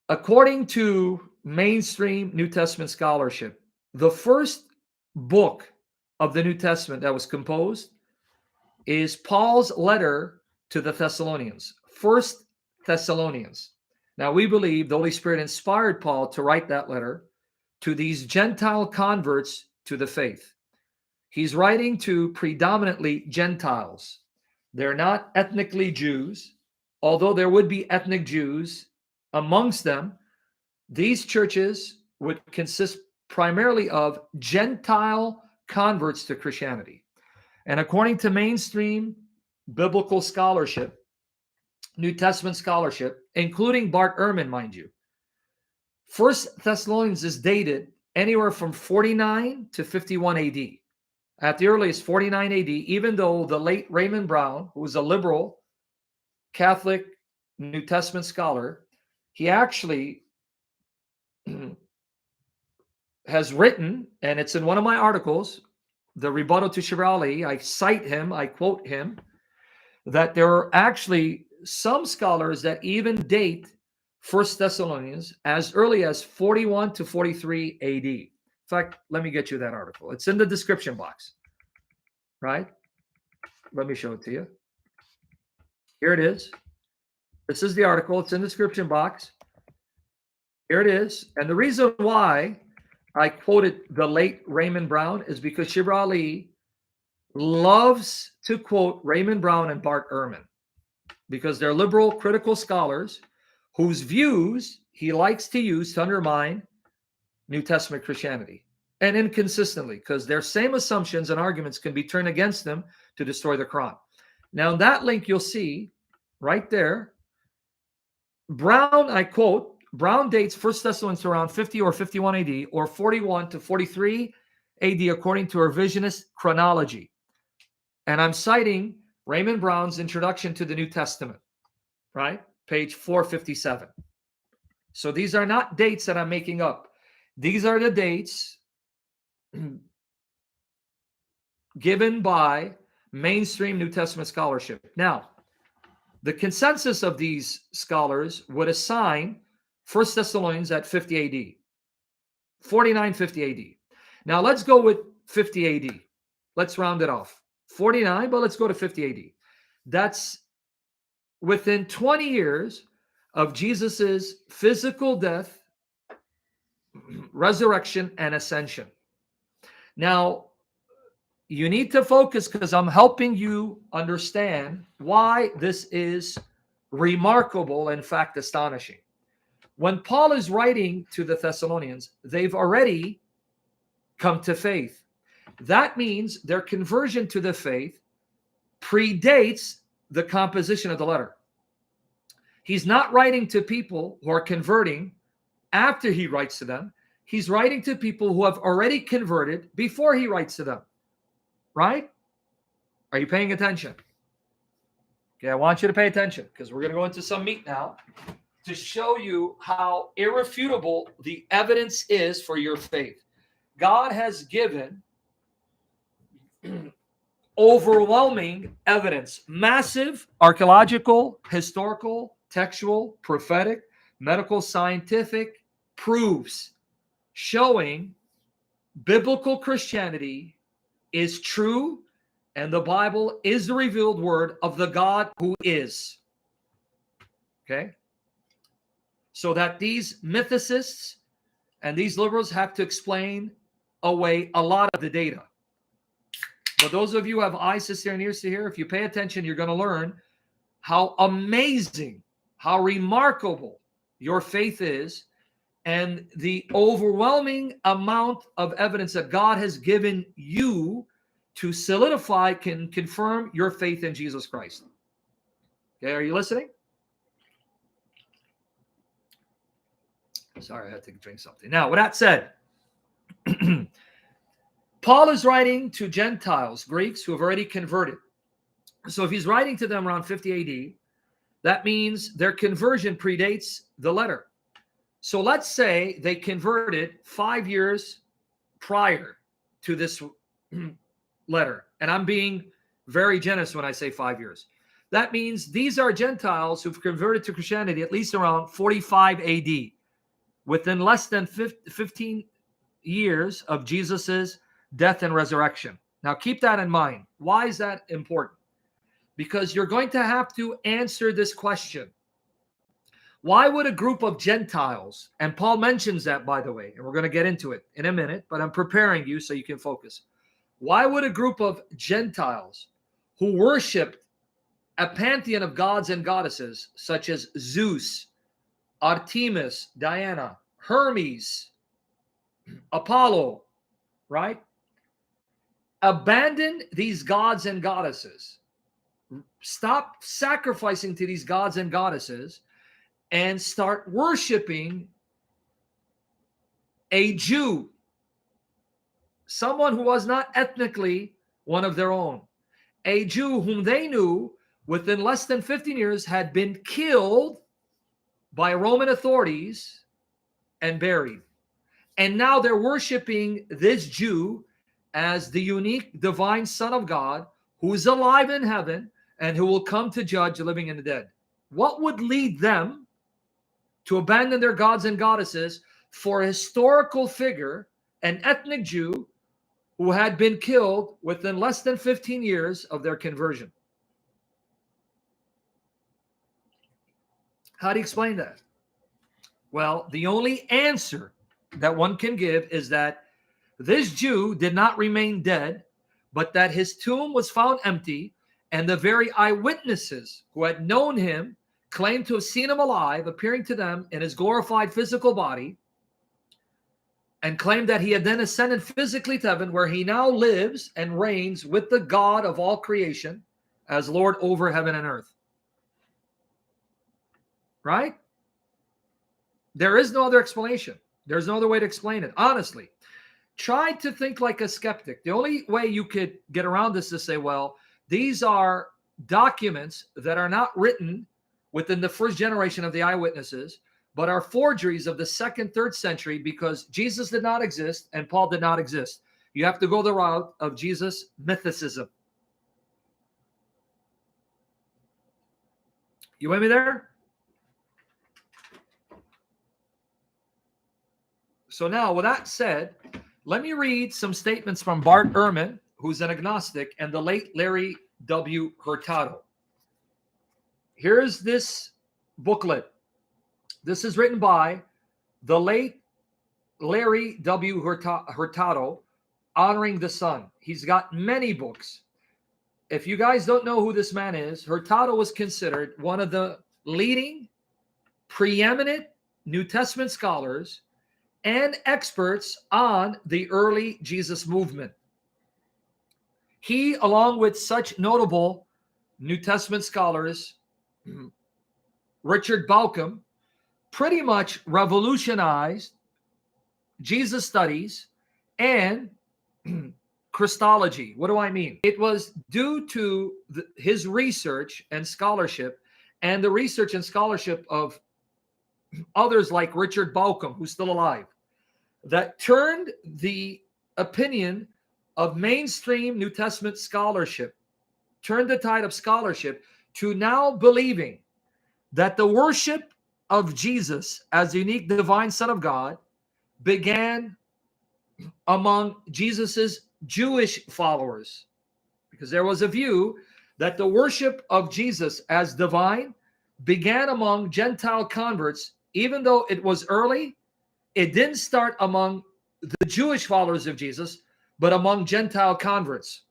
According to mainstream New Testament scholarship, the first book of the New Testament that was composed is Paul's letter to the Thessalonians, First Thessalonians. Now, we believe the Holy Spirit inspired Paul to write that letter to these Gentile converts to the faith. He's writing to predominantly Gentiles. They're not ethnically Jews, although there would be ethnic Jews amongst them. These churches would consist primarily of Gentile converts to Christianity. And according to mainstream biblical scholarship, New Testament scholarship, including Bart Ehrman, mind you, First Thessalonians is dated anywhere from 49 to 51 AD. At the earliest, 49 AD, even though the late Raymond Brown, who was a liberal Catholic New Testament scholar, he actually has written, and it's in one of my articles, The Rebuttal to Shirali, I cite him, I quote him, that there are actually some scholars that even date First Thessalonians as early as 41 to 43 AD. In fact, let me get you that article. It's in the description box, right? Let me show it to you. Here it is. This is the article. It's in the description box. Here it is. And the reason why I quoted the late Raymond Brown is because Shirali loves to quote Raymond Brown and Bart Ehrman because they're liberal, critical scholars whose views he likes to use to undermine New Testament Christianity, and inconsistently, because their same assumptions and arguments can be turned against them to destroy the Quran. Now, in that link, you'll see right there, Brown, I quote, Brown dates 1 Thessalonians around 50 or 51 AD, or 41 to 43 AD, according to revisionist chronology. And I'm citing Raymond Brown's Introduction to the New Testament, right? Page 457. So these are not dates that I'm making up. These are the dates given by mainstream New Testament scholarship. Now, the consensus of these scholars would assign 1 Thessalonians at 50 AD, 49, 50 AD. Now, let's go with 50 AD. Let's round it off. 49, but let's go to 50 AD. That's within 20 years of Jesus's physical death, resurrection, and ascension. Now, you need to focus because I'm helping you understand why this is remarkable, in fact, astonishing. When Paul is writing to the Thessalonians, they've already come to faith. That means their conversion to the faith predates the composition of the letter. He's not writing to people who are converting after he writes to them. He's writing to people who have already converted before he writes to them. Right? Are you paying attention? Okay, I want you to pay attention because we're going to go into some meat now to show you how irrefutable the evidence is for your faith. God has given overwhelming evidence, massive archaeological, historical, textual, prophetic, medical, scientific proofs showing biblical Christianity is true and the Bible is the revealed word of the God who is. Okay? So that these mythicists and these liberals have to explain away a lot of the data. But those of you who have eyes to see and ears to hear, if you pay attention, you're going to learn how amazing, how remarkable your faith is, and the overwhelming amount of evidence that God has given you to solidify, can confirm your faith in Jesus Christ. Okay, are you listening? Sorry, I had to drink something. Now, with that said, Paul is writing to Gentiles, Greeks who have already converted. So if he's writing to them around 50 AD, that means their conversion predates the letter. So let's say they converted 5 years prior to this letter. And I'm being very generous when I say 5 years. That means these are Gentiles who've converted to Christianity at least around 45 AD. within less than 15 years of Jesus's death and resurrection. Now keep that in mind. Why is that important? Because you're going to have to answer this question. Why would a group of Gentiles, and Paul mentions that, by the way, and we're going to get into it in a minute, but I'm preparing you so you can focus. Why would a group of Gentiles who worshiped a pantheon of gods and goddesses such as Zeus, Artemis, Diana, Hermes, Apollo, right? Abandon these gods and goddesses. Stop sacrificing to these gods and goddesses and start worshiping a Jew, someone who was not ethnically one of their own, a Jew whom they knew within less than 15 years had been killed by Roman authorities and buried. And now they're worshiping this Jew as the unique divine Son of God who is alive in heaven and who will come to judge the living and the dead. What would lead them to abandon their gods and goddesses for a historical figure, an ethnic Jew who had been killed within less than 15 years of their conversion? How do you explain that? Well, the only answer that one can give is that this Jew did not remain dead, but that his tomb was found empty, and the very eyewitnesses who had known him claimed to have seen him alive, appearing to them in his glorified physical body, and claimed that he had then ascended physically to heaven, where he now lives and reigns with the God of all creation as Lord over heaven and earth. Right? There is no other explanation. There's no other way to explain it. Honestly, try to think like a skeptic. The only way you could get around this is to say, well, these are documents that are not written within the first generation of the eyewitnesses, but are forgeries of the second, third century, because Jesus did not exist and Paul did not exist. You have to go the route of Jesus mythicism. You with me there? So now, with that said, let me read some statements from Bart Ehrman, who's an agnostic, and the late Larry W. Hurtado. Here's this booklet. This is written by the late Larry W. Hurtado, Honoring the Sun. He's got many books. If you guys don't know who this man is, Hurtado was considered one of the leading, preeminent New Testament scholars and experts on the early Jesus movement. He, along with such notable New Testament scholars, Richard Bauckham, pretty much revolutionized Jesus studies and Christology. What do I mean? It was due to his research and scholarship, and the research and scholarship of others like Richard Bauckham, who's still alive, that turned the opinion of mainstream New Testament scholarship, turned the tide of scholarship to now believing that the worship of Jesus as the unique divine Son of God began among Jesus's Jewish followers, because there was a view that the worship of Jesus as divine began among Gentile converts. Even though it was early, it didn't start among the Jewish followers of Jesus, but among Gentile converts.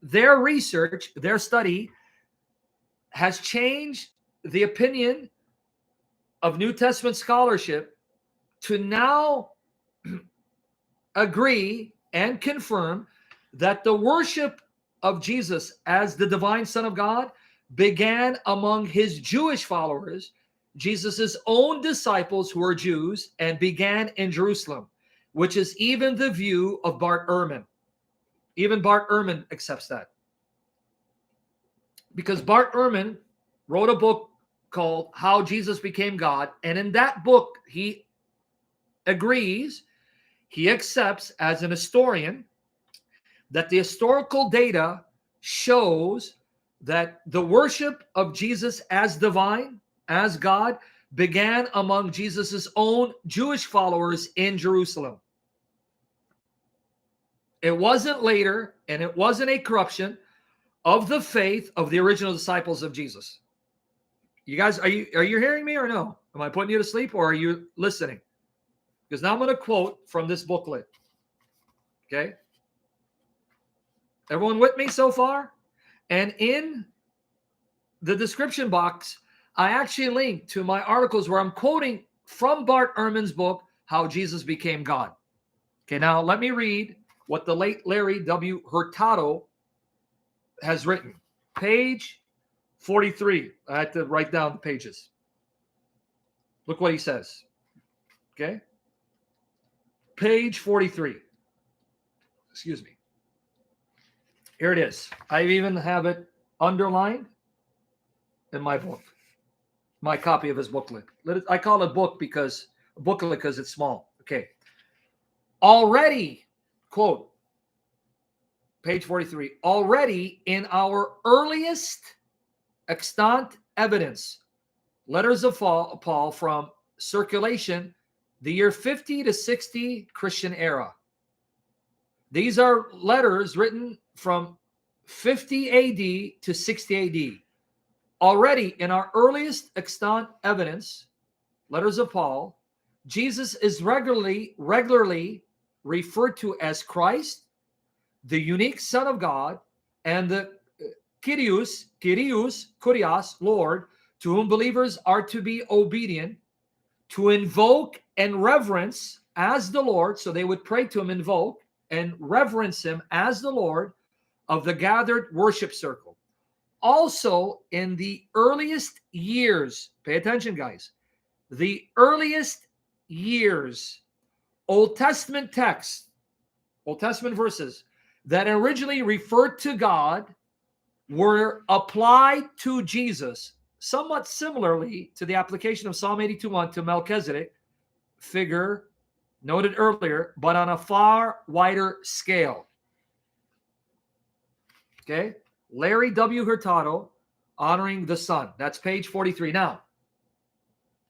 Their research, their study has changed the opinion of New Testament scholarship to now agree and confirm that the worship of Jesus as the divine Son of God began among his Jewish followers, Jesus's own disciples who were Jews, and began in Jerusalem, which is even the view of Bart Ehrman. Even Bart Ehrman accepts that. Because Bart Ehrman wrote a book called How Jesus Became God, and in that book, he agrees, he accepts as an historian that the historical data shows that the worship of Jesus as divine, as God, began among Jesus's own Jewish followers in Jerusalem. It wasn't later, and it wasn't a corruption of the faith of the original disciples of Jesus. You guys, are you hearing me or no? Am I putting you to sleep or are you listening? Because now I'm going to quote from this booklet. Okay? Everyone with me so far? And in the description box, I actually linked to my articles where I'm quoting from Bart Ehrman's book, How Jesus Became God. Okay, now let me read what the late Larry W. Hurtado has written. Page 43. I had to write down the pages. Look what he says. Okay? Page 43. Excuse me. Here it is. I even have it underlined in my book. My copy of his booklet. I call it booklet because it's small. Okay. Already, quote, page 43, already in our earliest extant evidence, letters of Paul from circulation, the year 50 to 60 Christian era. These are letters written from 50 AD to 60 AD. Already in our earliest extant evidence, letters of Paul, Jesus is regularly referred to as Christ, the unique Son of God, and the Kyrios, Lord, to whom believers are to be obedient, to invoke and reverence as the Lord. So they would pray to him, invoke and reverence him as the Lord of the gathered worship circle. Also, in the earliest years, pay attention, guys, the earliest years, Old Testament texts, Old Testament verses that originally referred to God were applied to Jesus, somewhat similarly to the application of Psalm 82:1 to Melchizedek, figure noted earlier, but on a far wider scale. Okay? Larry W. Hurtado, Honoring the Son. That's page 43. Now,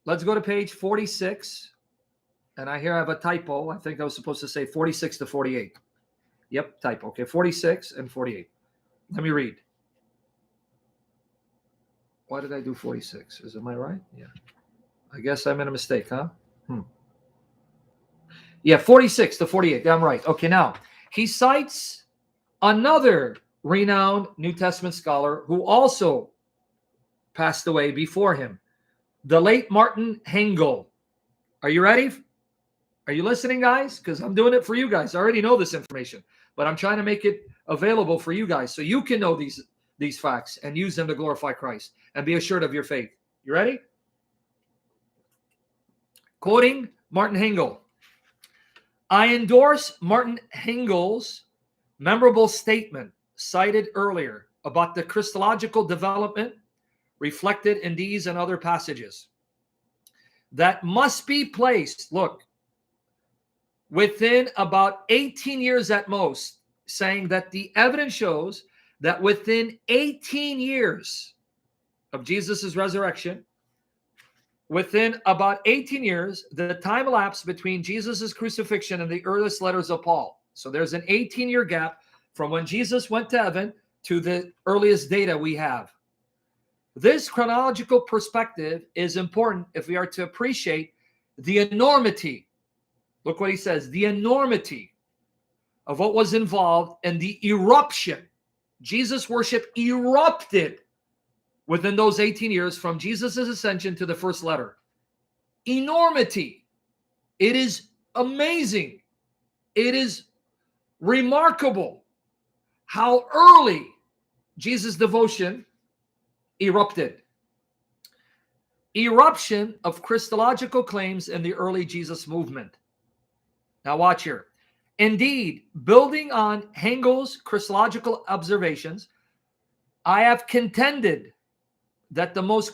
let's go to page 46. And I have a typo. I think I was supposed to say 46 to 48. Yep, typo. Okay, 46 and 48. Let me read. Why did I do 46? Am I right? Yeah. I guess I made a mistake, huh? Yeah, 46 to 48. I'm right. Okay, now, he cites another renowned New Testament scholar who also passed away before him, the late Martin Hengel. Are you ready? Are you listening, guys? Because I'm doing it for you guys. I already know this information, but I'm trying to make it available for you guys so you can know these facts and use them to glorify Christ and be assured of your faith. You ready? Quoting Martin Hengel. I endorse Martin Hengel's memorable statement cited earlier about the christological development reflected in these and other passages that must be placed, look, within about 18 years at most, saying that the evidence shows that within 18 years of Jesus' resurrection, within about 18 years, the time elapsed between Jesus' crucifixion and the earliest letters of Paul. So there's an 18-year gap from when Jesus went to heaven to the earliest data we have. This chronological perspective is important if we are to appreciate the enormity. Look what he says, the enormity of what was involved in the eruption. Jesus' worship erupted within those 18 years from Jesus' ascension to the first letter. Enormity. It is amazing. It is remarkable how early Jesus' devotion erupted. Eruption of Christological claims in the early Jesus movement. Now watch here. Indeed, building on Hengel's Christological observations, I have contended that the most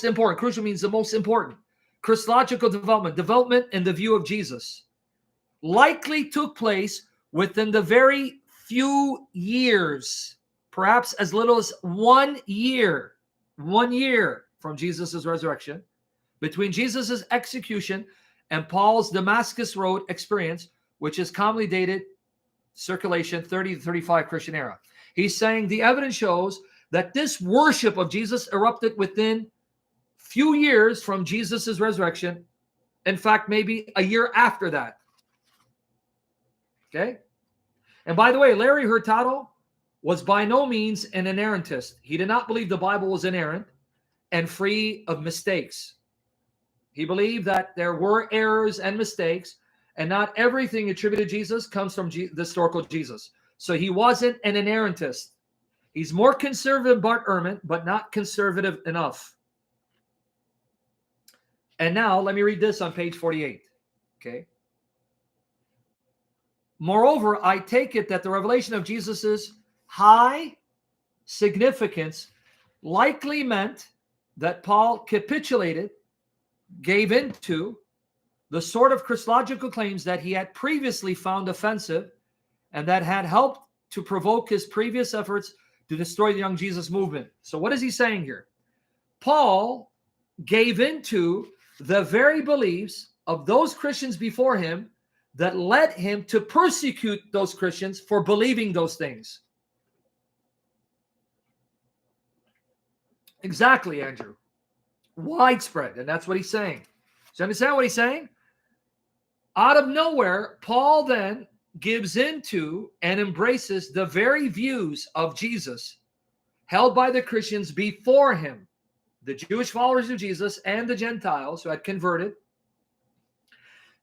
important, crucial means the most important, Christological development in the view of Jesus, likely took place within the very few years, perhaps as little as 1 year from Jesus' resurrection, between Jesus' execution and Paul's Damascus Road experience, which is commonly dated circulation 30 to 35 Christian era. He's saying the evidence shows that this worship of Jesus erupted within few years from Jesus' resurrection. In fact, maybe a year after that. Okay? And by the way, Larry Hurtado was by no means an inerrantist. He did not believe the Bible was inerrant and free of mistakes. He believed that there were errors and mistakes, and not everything attributed to Jesus comes from the historical Jesus. So he wasn't an inerrantist. He's more conservative than Bart Ehrman, but not conservative enough. And now let me read this on page 48. Okay. Moreover, I take it that the revelation of Jesus's high significance likely meant that Paul capitulated, gave into the sort of christological claims that he had previously found offensive and that had helped to provoke his previous efforts to destroy the young Jesus movement. So what is he saying here? Paul gave into the very beliefs of those Christians before him that led him to persecute those Christians for believing those things. Exactly, Andrew. Widespread, and that's what he's saying. So you understand what he's saying? Out of nowhere, Paul then gives into and embraces the very views of Jesus held by the Christians before him, the Jewish followers of Jesus and the Gentiles who had converted.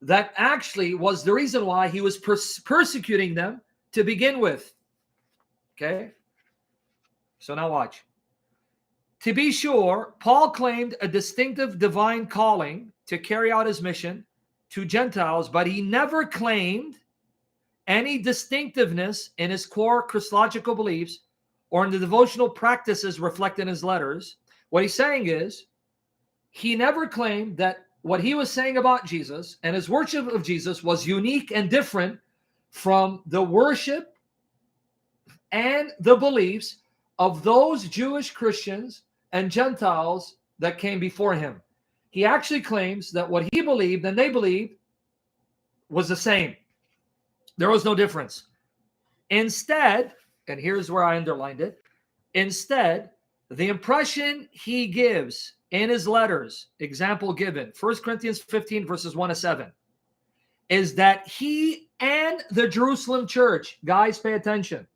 That actually was the reason why he was persecuting them to begin with. Okay? So now watch. To be sure, Paul claimed a distinctive divine calling to carry out his mission to Gentiles, but he never claimed any distinctiveness in his core Christological beliefs or in the devotional practices reflected in his letters. What he's saying is, he never claimed that what he was saying about Jesus and his worship of Jesus was unique and different from the worship and the beliefs of those Jewish Christians and Gentiles that came before him. He actually claims that what he believed and they believed was the same. There was no difference. Instead, and here's where I underlined it, instead, the impression he gives in his letters, example given, 1 Corinthians 15 verses 1 to 7, is that he and the Jerusalem church, guys, pay attention.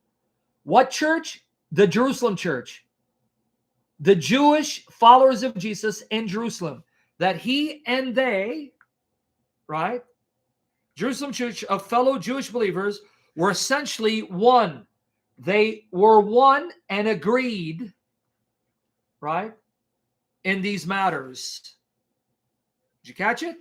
What church? The Jerusalem church. The Jewish followers of Jesus in Jerusalem. That he and they, right? Jerusalem church of fellow Jewish believers were essentially one. They were one and agreed, right, in these matters. Did you catch it?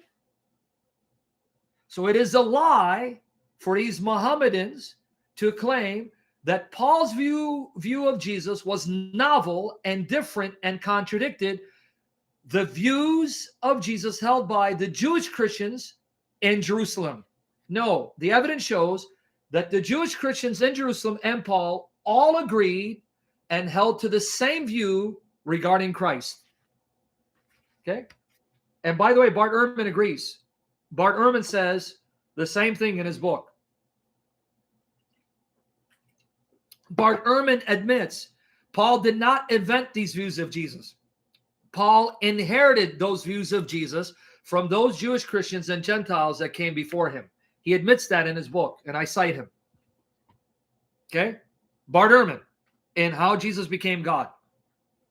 So it is a lie for these Mohammedans to claim that Paul's view of Jesus was novel and different and contradicted the views of Jesus held by the Jewish Christians in Jerusalem. No, the evidence shows that the Jewish Christians in Jerusalem and Paul all agreed and held to the same view regarding Christ. Okay? And by the way, Bart Ehrman agrees. Bart Ehrman says the same thing in his book. Bart Ehrman admits Paul did not invent these views of Jesus. Paul inherited those views of Jesus from those Jewish Christians and Gentiles that came before him. He admits that in his book, and I cite him. Okay? Bart Ehrman, in How Jesus Became God,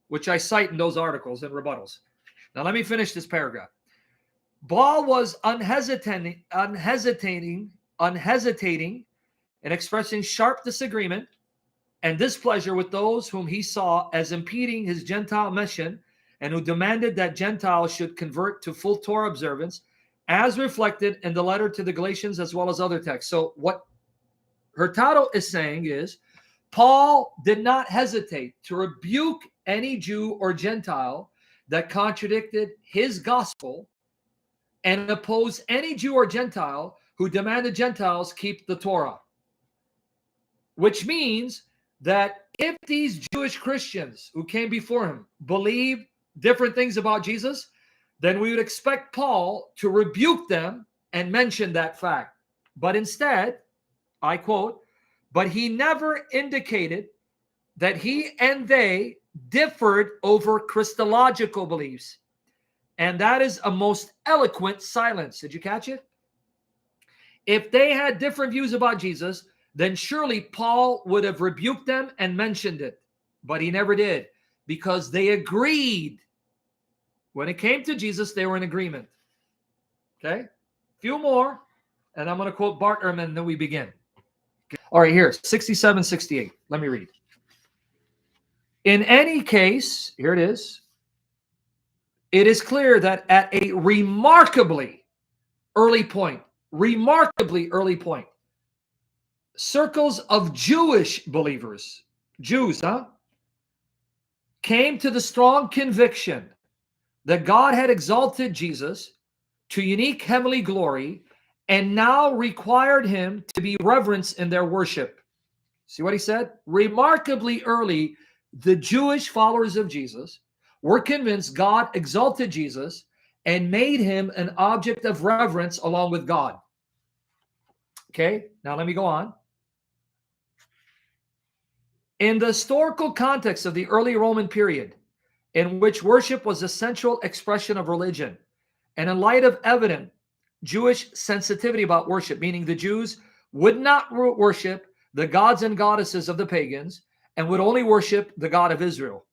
which I cite in those articles and rebuttals. Now let me finish this paragraph. Paul was unhesitating in expressing sharp disagreement and displeasure with those whom he saw as impeding his Gentile mission and who demanded that Gentiles should convert to full Torah observance, as reflected in the letter to the Galatians as well as other texts. So what Hurtado is saying is Paul did not hesitate to rebuke any Jew or Gentile that contradicted his gospel and oppose any Jew or Gentile who demanded Gentiles keep the Torah. Which means that if these Jewish Christians who came before him believed different things about Jesus, then we would expect Paul to rebuke them and mention that fact. But instead, I quote, but he never indicated that he and they differed over Christological beliefs. And that is a most eloquent silence. Did you catch it? If they had different views about Jesus, then surely Paul would have rebuked them and mentioned it. But he never did, because they agreed. When it came to Jesus, they were in agreement. Okay? Few more, and I'm going to quote Bart Ehrman, and then we begin. Okay. All right, here, 67, 68. Let me read. In any case, here it is clear that at a remarkably early point, circles of Jewish believers, Jews, came to the strong conviction that God had exalted Jesus to unique heavenly glory and now required him to be reverenced in their worship. See what he said? Remarkably early, the Jewish followers of Jesus were convinced God exalted Jesus and made him an object of reverence along with God. Okay, now let me go on. In the historical context of the early Roman period, in which worship was a central expression of religion, and in light of evident Jewish sensitivity about worship, meaning the Jews would not worship the gods and goddesses of the pagans and would only worship the God of Israel.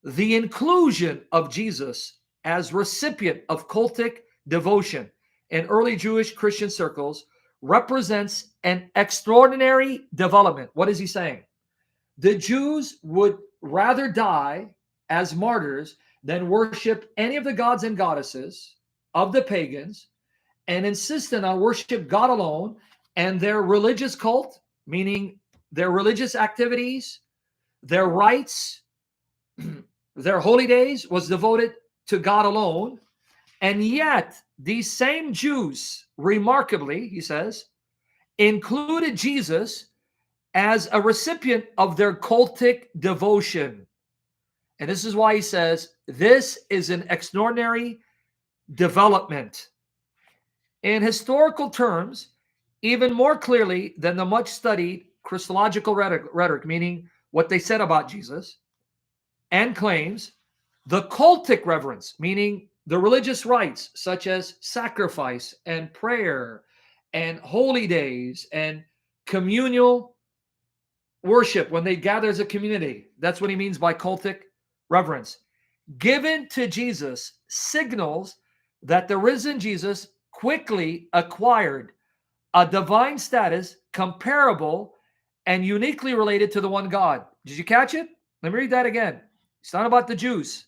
The inclusion of Jesus as recipient of cultic devotion in early Jewish Christian circles represents an extraordinary development. What is he saying? The Jews would rather die as martyrs than worship any of the gods and goddesses of the pagans, and insisted on worship God alone, and their religious cult, meaning their religious activities, their rites, their holy days, was devoted to God alone. And yet these same Jews, remarkably, he says, included Jesus as a recipient of their cultic devotion. And this is why he says this is an extraordinary development. In historical terms, even more clearly than the much studied christological rhetoric, meaning what they said about Jesus, and claims, the cultic reverence, meaning the religious rites such as sacrifice and prayer and holy days and communal worship when they gather as a community. That's what he means by cultic reverence. Given to Jesus signals that the risen Jesus quickly acquired a divine status comparable and uniquely related to the one God. Did you catch it? Let me read that again. It's not about the Jews.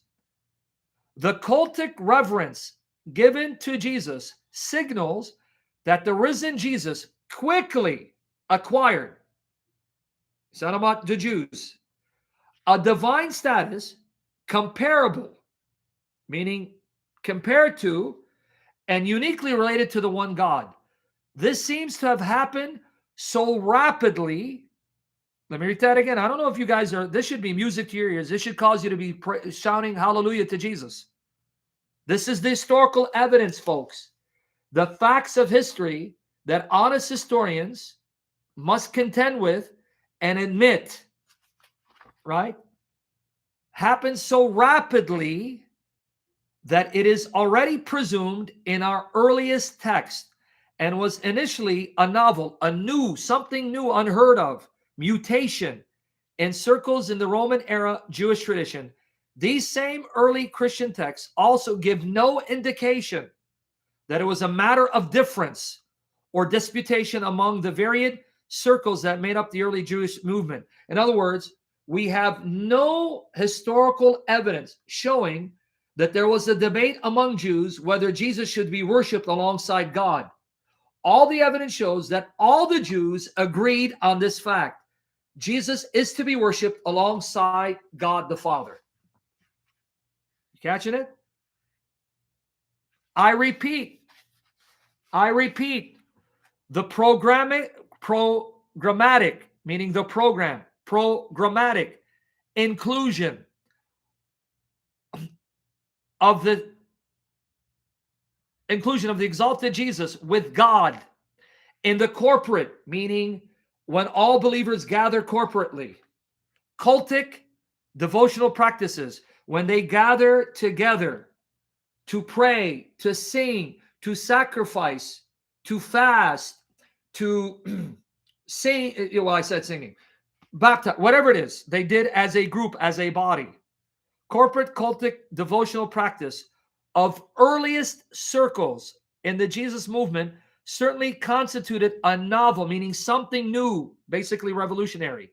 The cultic reverence given to Jesus signals that the risen Jesus quickly acquired, it's not about the Jews, a divine status comparable, meaning compared to and uniquely related to the one God. This seems to have happened so rapidly. Let me read that again. I don't know if you guys are, this should be music to your ears. This should cause you to be shouting hallelujah to Jesus. This is the historical evidence, folks. The facts of history that honest historians must contend with and admit, right, happens so rapidly that it is already presumed in our earliest text and was initially a novel, a new, something new, unheard of, mutation in circles in the Roman era Jewish tradition. These same early Christian texts also give no indication that it was a matter of difference or disputation among the varied circles that made up the early Jewish movement. In other words, we have no historical evidence showing that there was a debate among Jews whether Jesus should be worshipped alongside God. All the evidence shows that all the Jews agreed on this fact. Jesus is to be worshipped alongside God the Father. You catching it? I repeat, the programmatic, meaning the program, programmatic inclusion of the inclusion of the exalted Jesus with God in the corporate, meaning when all believers gather corporately. Cultic devotional practices, when they gather together to pray, to sing, to sacrifice, to fast, to sing. Well, I said singing, baptize, whatever it is, they did as a group, as a body. Corporate cultic devotional practice of earliest circles in the Jesus movement certainly constituted a novel, meaning something new, basically revolutionary,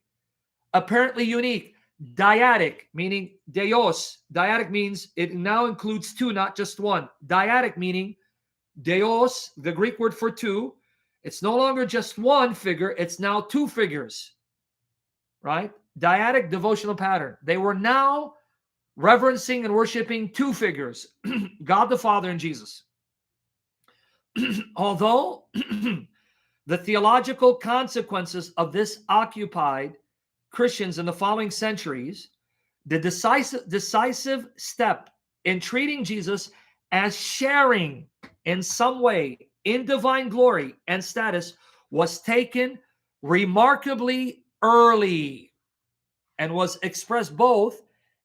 apparently unique. Dyadic, meaning deos. Dyadic means it now includes two, not just one. Dyadic meaning deos, the Greek word for two. It's no longer just one figure, it's now two figures, right? Dyadic devotional pattern. They were now reverencing and worshiping two figures, God the Father and Jesus. Although the theological consequences of this occupied Christians in the following centuries, the decisive step in treating Jesus as sharing in some way in divine glory and status was taken remarkably early and was expressed both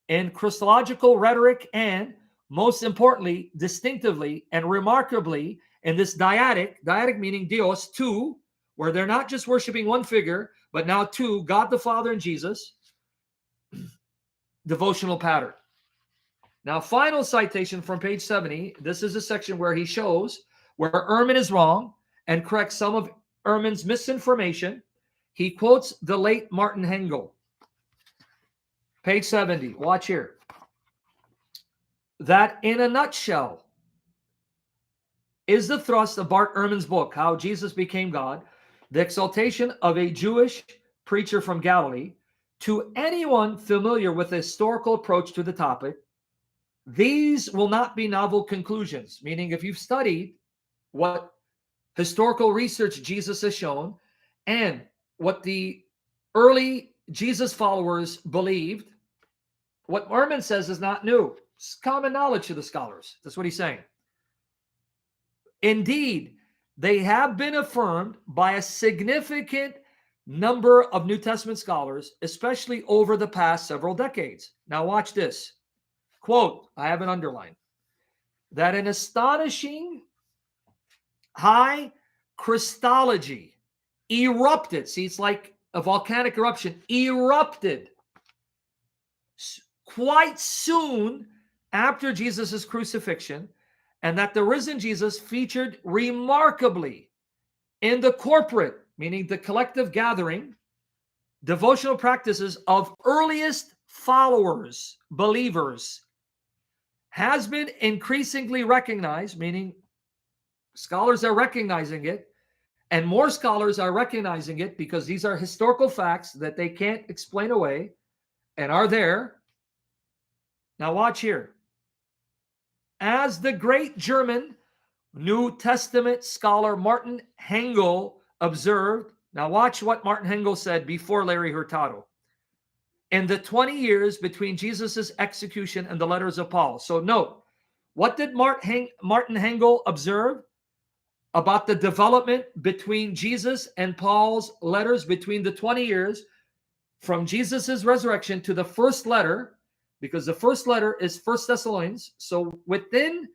in Christological rhetoric and, most importantly, distinctively and remarkably in this dyadic meaning Dios, two, where they're not just worshiping one figure, but now two, God the Father and Jesus, devotional pattern. Now, final citation from page 70. This is a section where he shows where Ehrman is wrong and corrects some of Ehrman's misinformation. He quotes the late Martin Hengel. Page 70, watch here. That in a nutshell is the thrust of Bart Ehrman's book, How Jesus Became God, the exaltation of a Jewish preacher from Galilee. To anyone familiar with the historical approach to the topic, these will not be novel conclusions, meaning if you've studied what historical research Jesus has shown and what the early Jesus followers believed, what Ehrman says is not new. It's common knowledge to the scholars. That's what he's saying. Indeed, they have been affirmed by a significant number of New Testament scholars, especially over the past several decades. Now watch this. Quote, I have an underline, that an astonishing high Christology erupted. See, it's like a volcanic eruption, erupted quite soon after Jesus' crucifixion, and that the risen Jesus featured remarkably in the corporate, meaning the collective gathering, devotional practices of earliest followers, believers, has been increasingly recognized, meaning scholars are recognizing it, and more scholars are recognizing it because these are historical facts that they can't explain away and are there. Now watch here. As the great German New Testament scholar Martin Hengel observed, now watch what Martin Hengel said before Larry Hurtado. In the 20 years between Jesus' execution and the letters of Paul. So note, what did Martin Hengel observe about the development between Jesus and Paul's letters between the 20 years from Jesus' resurrection to the first letter, because the first letter is 1 Thessalonians. So within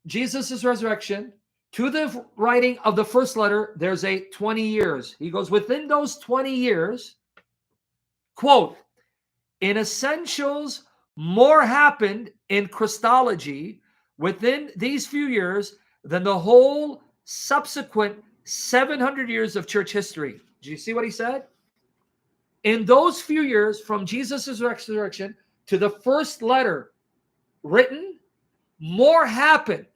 Jesus' resurrection to the writing of the first letter, there's a 20 years. He goes, within those 20 years, quote, in essentials, more happened in Christology within these few years than the whole subsequent 700 years of church history. Do you see what he said? In those few years from Jesus' resurrection to the first letter written, more happened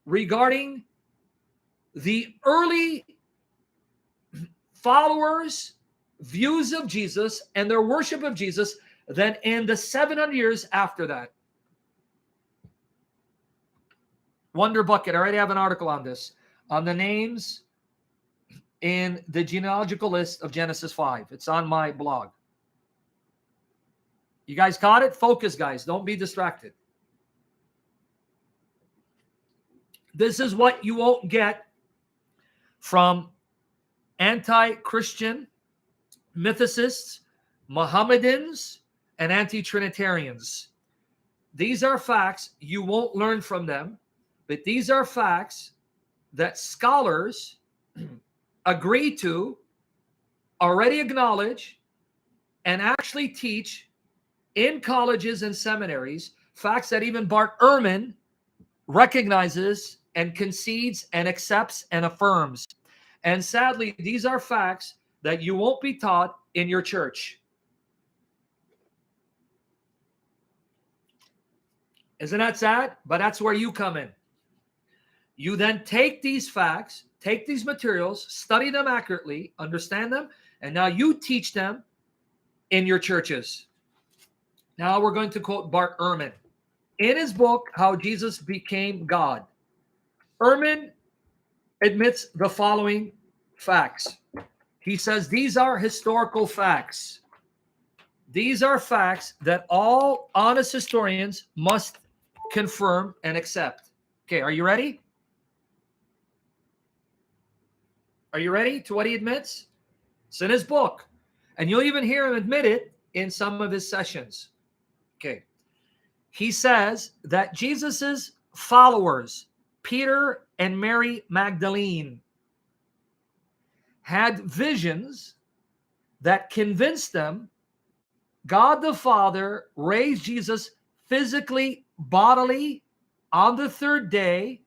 regarding the early followers' views of Jesus and their worship of Jesus than in the 700 years after that. Wonder Bucket, I already have an article on this, on the names in the genealogical list of Genesis 5. It's on my blog. You guys caught it? Focus, guys. Don't be distracted. This is what you won't get from anti-Christian mythicists, Mohammedans, and anti-Trinitarians. These are facts you won't learn from them, but these are facts that scholars agree to, already acknowledge, and actually teach in colleges and seminaries, facts that even Bart Ehrman recognizes and concedes and accepts and affirms. And sadly, these are facts that you won't be taught in your church. Isn't that sad? But that's where you come in. You then take these facts, take these materials, study them accurately, understand them, and now you teach them in your churches. Now we're going to quote Bart Ehrman. In his book, How Jesus Became God, Ehrman admits the following facts. He says these are historical facts. These are facts that all honest historians must confirm and accept. Okay, are you ready? Are you ready to what he admits? It's in his book. And you'll even hear him admit it in some of his sessions. Okay. He says that Jesus's followers, Peter and Mary Magdalene, had visions that convinced them God the Father raised Jesus physically, bodily on the third day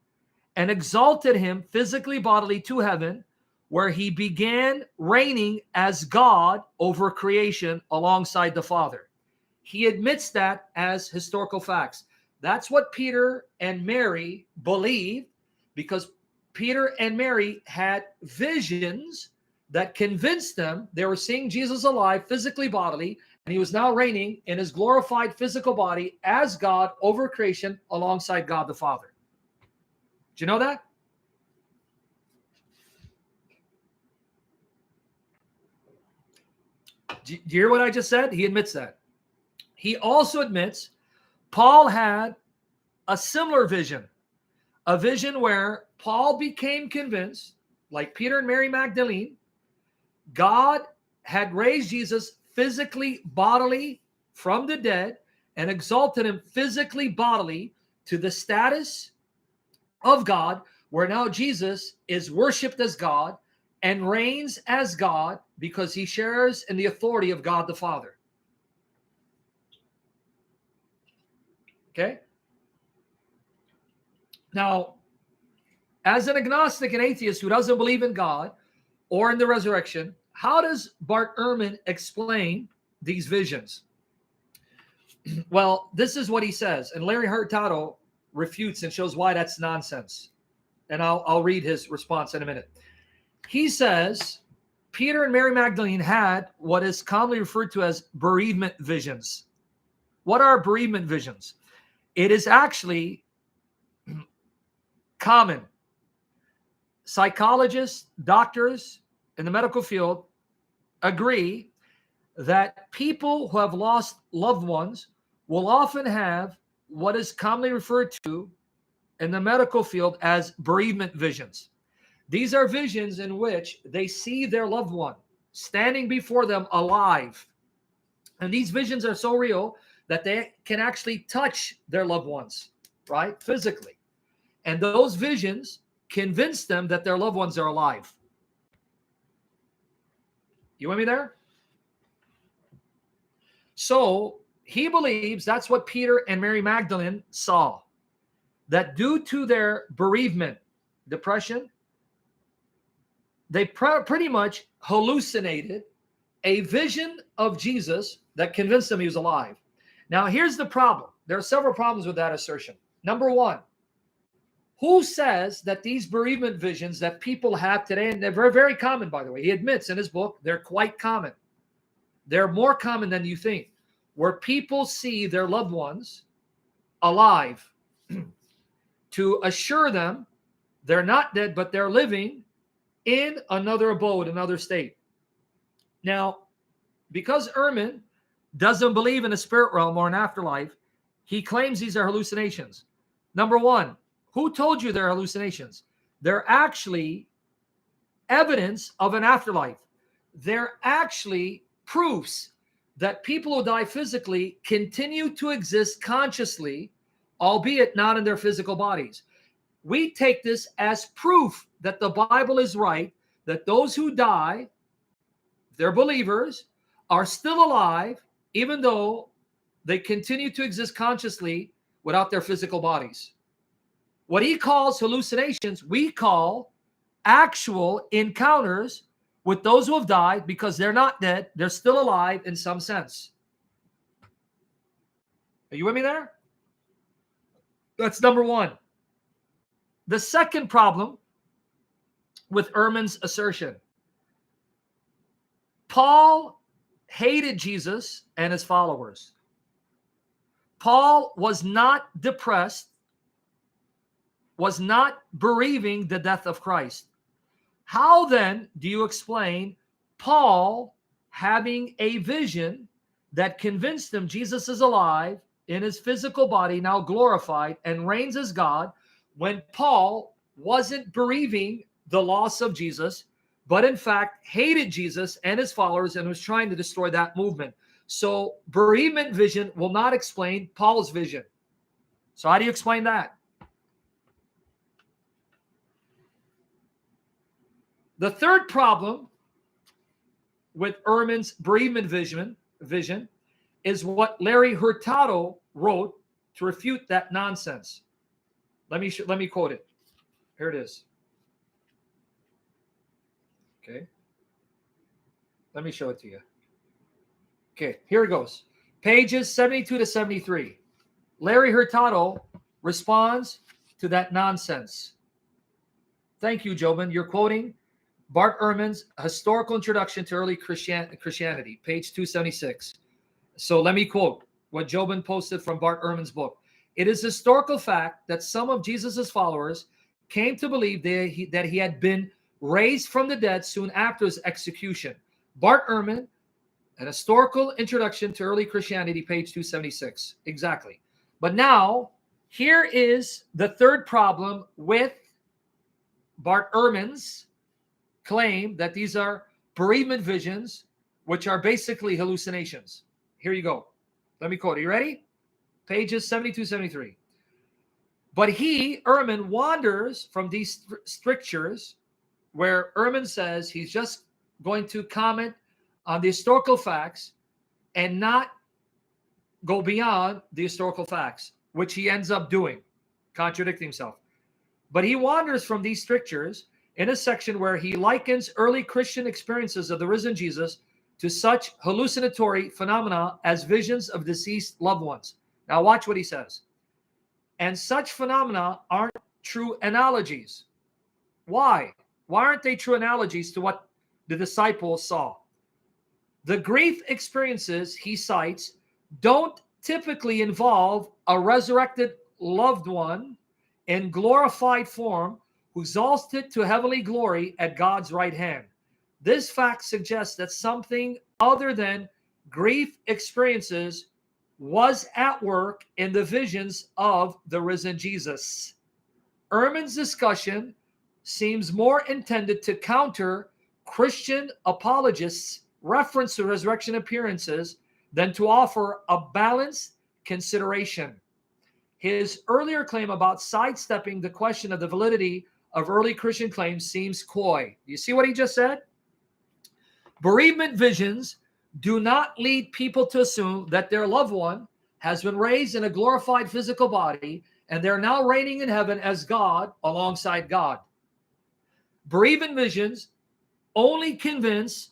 and exalted him physically, bodily to heaven, where he began reigning as God over creation alongside the Father. He admits that as historical facts. That's what Peter and Mary believed, because Peter and Mary had visions that convinced them they were seeing Jesus alive, physically, bodily, and he was now reigning in his glorified physical body as God over creation alongside God the Father. Do you know that? Do you hear what I just said? He admits that. He also admits Paul had a similar vision, a vision where Paul became convinced, like Peter and Mary Magdalene, God had raised Jesus physically, bodily from the dead and exalted him physically, bodily to the status of God, where now Jesus is worshipped as God and reigns as God because he shares in the authority of God the Father. Okay? Now, as an agnostic and atheist who doesn't believe in God or in the resurrection, how does Bart Ehrman explain these visions? Well, this is what he says, and Larry Hurtado refutes and shows why that's nonsense. And I'll read his response in a minute. He says Peter and Mary Magdalene had what is commonly referred to as bereavement visions. What are bereavement visions? It is actually common. Psychologists, doctors in the medical field agree that people who have lost loved ones will often have what is commonly referred to in the medical field as bereavement visions. These are visions in which they see their loved one standing before them alive. And these visions are so real that they can actually touch their loved ones, right? Physically. And those visions convince them that their loved ones are alive. You with me there? So he believes that's what Peter and Mary Magdalene saw. That due to their bereavement, depression, they pretty much hallucinated a vision of Jesus that convinced them he was alive. Now, here's the problem. There are several problems with that assertion. Number one, who says that these bereavement visions that people have today, and they're very, very common, by the way, he admits in his book, they're quite common. They're more common than you think, where people see their loved ones alive to assure them they're not dead, but they're living in another abode, another state. Now, because Ehrman doesn't believe in a spirit realm or an afterlife, he claims these are hallucinations. Number one, Who told you they're hallucinations? They're actually evidence of an afterlife. They're actually proofs that people who die physically continue to exist consciously, albeit not in their physical bodies. We take this as proof that the Bible is right, that those who die, they're believers, are still alive, even though they continue to exist consciously without their physical bodies. What he calls hallucinations, we call actual encounters with those who have died, because they're not dead, they're still alive in some sense. Are you with me there? That's number one. The second problem with Ehrman's assertion: Paul hated Jesus and his followers. Paul was not depressed, was not bereaving the death of Christ. How then do you explain Paul having a vision that convinced him Jesus is alive in his physical body, now glorified, and reigns as God, when Paul wasn't bereaving the loss of Jesus, but in fact hated Jesus and his followers and was trying to destroy that movement? So bereavement vision will not explain Paul's vision. So how do you explain that? The third problem with Ehrman's bereavement vision is what Larry Hurtado wrote to refute that nonsense. Let me quote it. Here it is. Okay. Let me show it to you. Okay, here it goes. Pages 72 to 73. Larry Hurtado responds to that nonsense. Thank you, Jobin. You're quoting Bart Ehrman's Historical Introduction to Early Christianity, page 276. So let me quote what Jobin posted from Bart Ehrman's book. It is a historical fact that some of Jesus's followers came to believe that he had been raised from the dead soon after his execution. Bart Ehrman, An Historical Introduction to Early Christianity, page 276. Exactly. But now, here is the third problem with Bart Ehrman's claim that these are bereavement visions, which are basically hallucinations. Here you go. Let me quote. Are you ready? Pages 72, 73. But he, Ehrman, wanders from these strictures where Ehrman says he's just going to comment on the historical facts and not go beyond the historical facts, which he ends up doing, contradicting himself. But he wanders from these strictures in a section where he likens early Christian experiences of the risen Jesus to such hallucinatory phenomena as visions of deceased loved ones. Now watch what he says. And such phenomena aren't true analogies. Why? Why aren't they true analogies to what the disciples saw? The grief experiences he cites don't typically involve a resurrected loved one in glorified form who exalted to heavenly glory at God's right hand. This fact suggests that something other than grief experiences was at work in the visions of the risen Jesus. Ehrman's discussion seems more intended to counter Christian apologists' reference to resurrection appearances than to offer a balanced consideration. His earlier claim about sidestepping the question of the validity of early Christian claims seems coy. You see what he just said? Bereavement visions do not lead people to assume that their loved one has been raised in a glorified physical body and they're now reigning in heaven as God alongside God. Bereavement visions only convince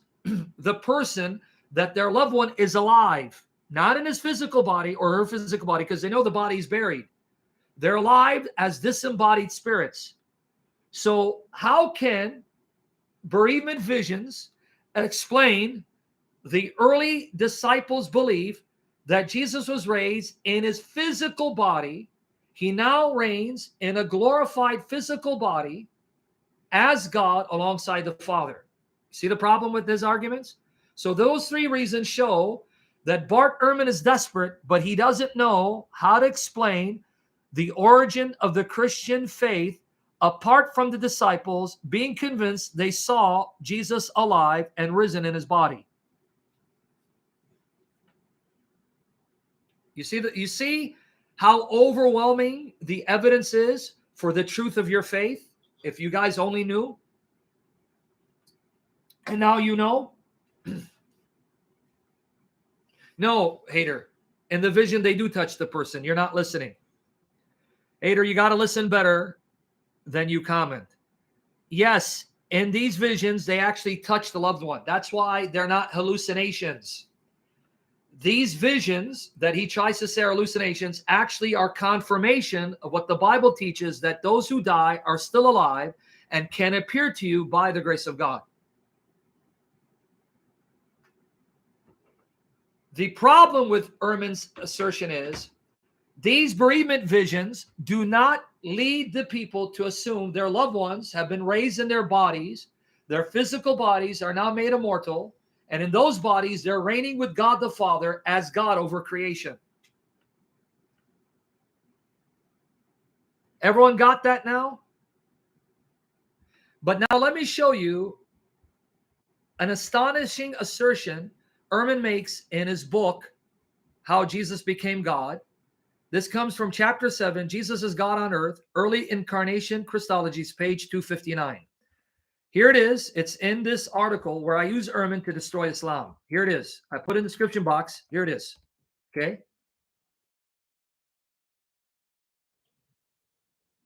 the person that their loved one is alive, not in his physical body or her physical body, because they know the body is buried. They're alive as disembodied spirits. So how can bereavement visions explain the early disciples' belief that Jesus was raised in his physical body? He now reigns in a glorified physical body as God alongside the Father. See the problem with his arguments? So those three reasons show that Bart Ehrman is desperate, but he doesn't know how to explain the origin of the Christian faith apart from the disciples being convinced they saw Jesus alive and risen in his body. You see how overwhelming the evidence is for the truth of your faith? If you guys only knew. And now you know. No, hater. In the vision, they do touch the person. You're not listening. Hater, you got to listen better than you comment. Yes, in these visions, they actually touch the loved one. That's why they're not hallucinations. These visions that he tries to say are hallucinations actually are confirmation of what the Bible teaches, that those who die are still alive and can appear to you by the grace of God. The problem with Ehrman's assertion is these bereavement visions do not lead the people to assume their loved ones have been raised in their bodies. Their physical bodies are now made immortal. And in those bodies, they're reigning with God the Father as God over creation. Everyone got that now? But now let me show you an astonishing assertion Ehrman makes in his book, How Jesus Became God. This comes from chapter 7, Jesus is God on Earth, Early Incarnation Christologies, page 259. Here it is. It's in this article where I use Ehrman to destroy Islam. Here it is. I put in the description box. Here it is. Okay.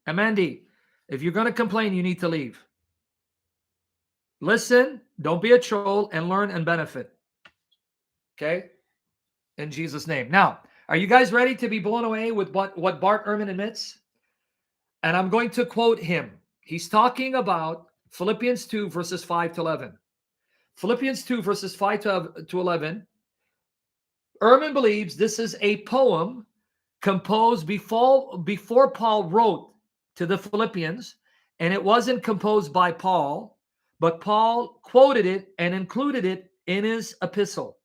Amandi, if you're going to complain, you need to leave. Listen, don't be a troll, and learn and benefit. Okay? In Jesus' name. Now, are you guys ready to be blown away with what Bart Ehrman admits? And I'm going to quote him. He's talking about Philippians 2, verses 5 to 11. Philippians 2, verses 5 to 11. Ehrman believes this is a poem composed before Paul wrote to the Philippians, and it wasn't composed by Paul, but Paul quoted it and included it in his epistle.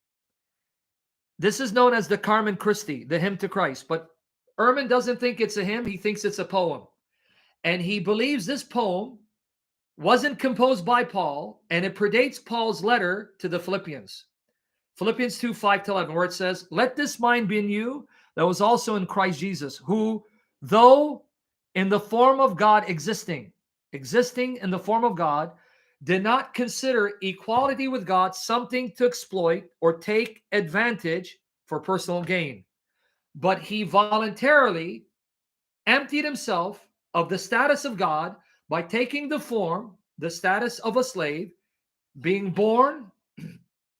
This is known as the Carmen Christi, the hymn to Christ, but Ehrman doesn't think it's a hymn. He thinks it's a poem. And he believes this poem wasn't composed by Paul, and it predates Paul's letter to the Philippians. Philippians 2, 5 to 11, where it says, "Let this mind be in you that was also in Christ Jesus, who, though in the form of God existing in the form of God, did not consider equality with God something to exploit or take advantage for personal gain. But he voluntarily emptied himself of the status of God by taking the status of a slave, being born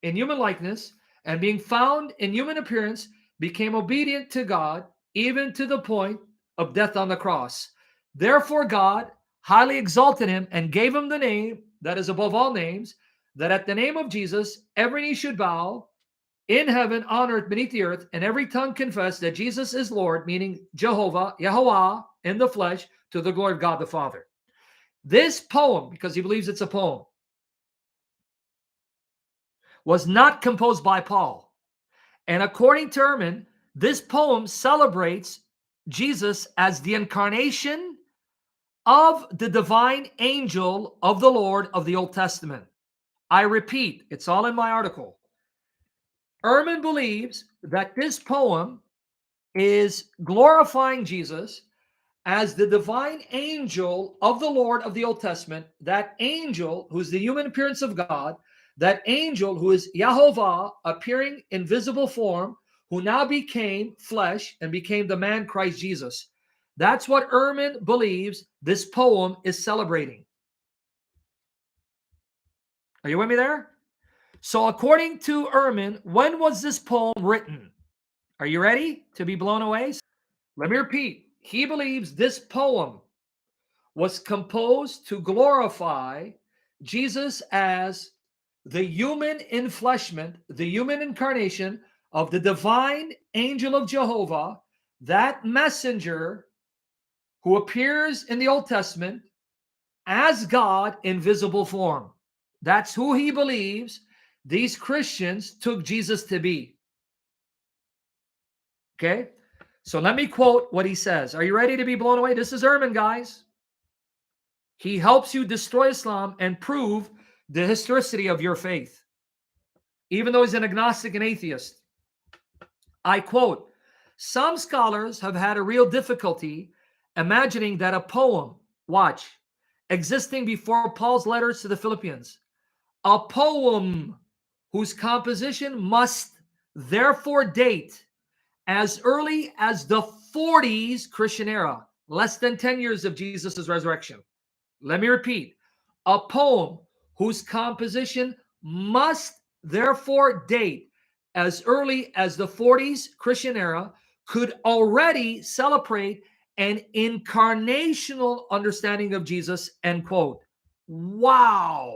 in human likeness, and being found in human appearance, became obedient to God, even to the point of death on the cross. Therefore God highly exalted him and gave him the name that is above all names, that at the name of Jesus every knee should bow, in heaven, on earth, beneath the earth, and every tongue confess that Jesus is Lord," meaning Jehovah, Yahweh, in the flesh, to the glory of God the Father. This poem, because he believes it's a poem, was not composed by Paul. And according to Ehrman, this poem celebrates Jesus as the incarnation of the divine angel of the Lord of the Old Testament. I repeat, it's all in my article. Ehrman believes that this poem is glorifying Jesus as the divine angel of the Lord of the Old Testament, that angel who's the human appearance of God, that angel who is Yahovah appearing in visible form, who now became flesh and became the man Christ Jesus. That's what Ehrman believes this poem is celebrating. Are you with me there? So according to Ehrman, when was this poem written? Are you ready to be blown away? Let me repeat. He believes this poem was composed to glorify Jesus as the human enfleshment, the human incarnation of the divine angel of Jehovah, that messenger who appears in the Old Testament as God in visible form. That's who he believes these Christians took Jesus to be. Okay? So let me quote what he says. Are you ready to be blown away? This is Ehrman, guys. He helps you destroy Islam and prove the historicity of your faith, even though he's an agnostic and atheist. I quote, some scholars have had a real difficulty imagining that a poem, watch, existing before Paul's letters to the Philippians, a poem whose composition must therefore date as early as the 40s Christian era, less than 10 years of Jesus' resurrection. Let me repeat, a poem whose composition must therefore date as early as the 40s Christian era could already celebrate an incarnational understanding of Jesus, end quote. Wow.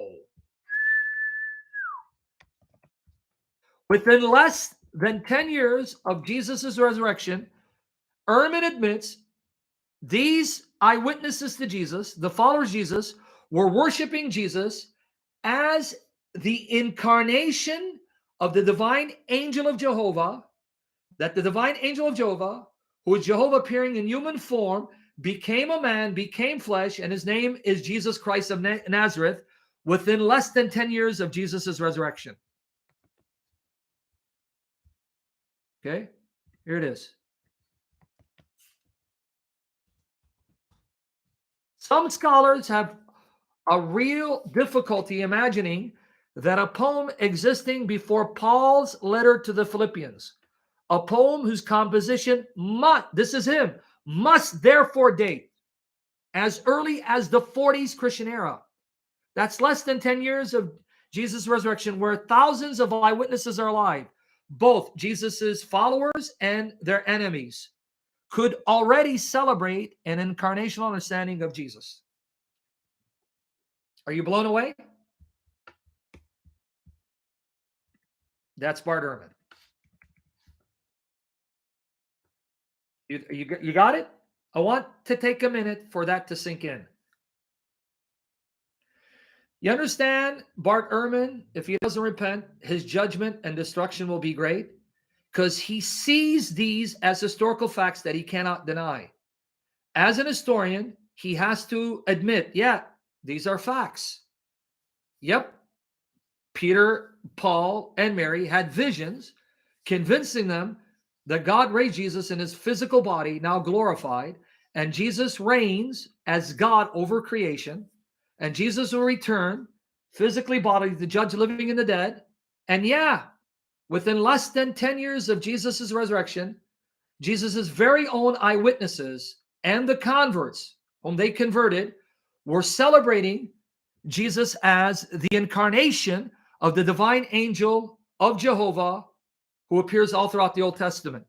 Within less than 10 years of Jesus' resurrection, Ehrman admits these eyewitnesses to Jesus, the followers of Jesus, were worshiping Jesus as the incarnation of the divine angel of Jehovah, that the divine angel of Jehovah, who is Jehovah appearing in human form, became a man, became flesh, and his name is Jesus Christ of Nazareth, within less than 10 years of Jesus' resurrection. Okay, here it is. Some scholars have a real difficulty imagining that a poem existing before Paul's letter to the Philippians, a poem whose composition must therefore date as early as the 40s Christian era. That's less than 10 years of Jesus' resurrection, where thousands of eyewitnesses are alive, both Jesus's followers and their enemies, could already celebrate an incarnational understanding of Jesus. Are you blown away? That's Bart Ehrman. You got it? I want to take a minute for that to sink in. You understand, Bart Ehrman, if he doesn't repent, his judgment and destruction will be great, because he sees these as historical facts that he cannot deny. As an historian, he has to admit, yeah, these are facts. Yep, Peter, Paul, and Mary had visions convincing them that God raised Jesus in his physical body, now glorified, and Jesus reigns as God over creation, and Jesus will return physically bodily to judge living and the dead. And yeah, within less than 10 years of Jesus' resurrection, Jesus' very own eyewitnesses and the converts whom they converted were celebrating Jesus as the incarnation of the divine angel of Jehovah, who appears all throughout the Old Testament.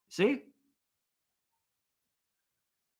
See?